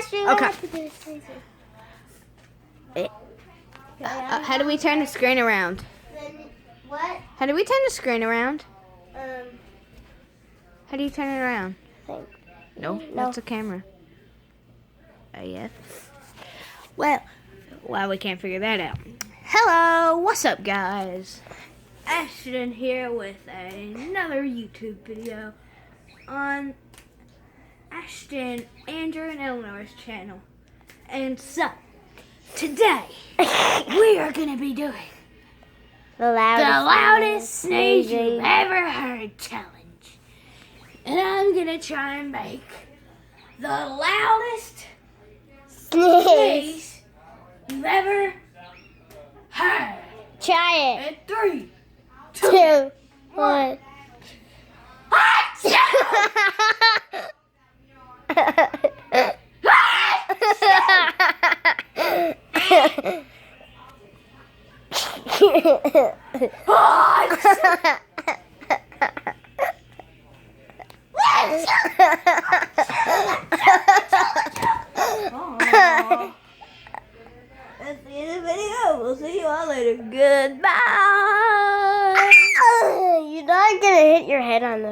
Ashton, Okay. I have to do this. How do we turn the screen around? What? How do we turn the screen around? How do you turn it around? Think. No, No. that's a camera. Yes. Well, we can't figure that out. Hello, what's up, guys? Ashton here with another YouTube video on Ashton, Andrew, and Eleanor's channel. And so, today, we are going to be doing The the loudest loudest sneeze sneezing. you've ever heard challenge. And I'm going to try and make the loudest sneeze. sneeze you've ever heard. Try it. And 3, 2, 1. That's the end of the video. We'll see you all later. Goodbye. You're not gonna hit your head on the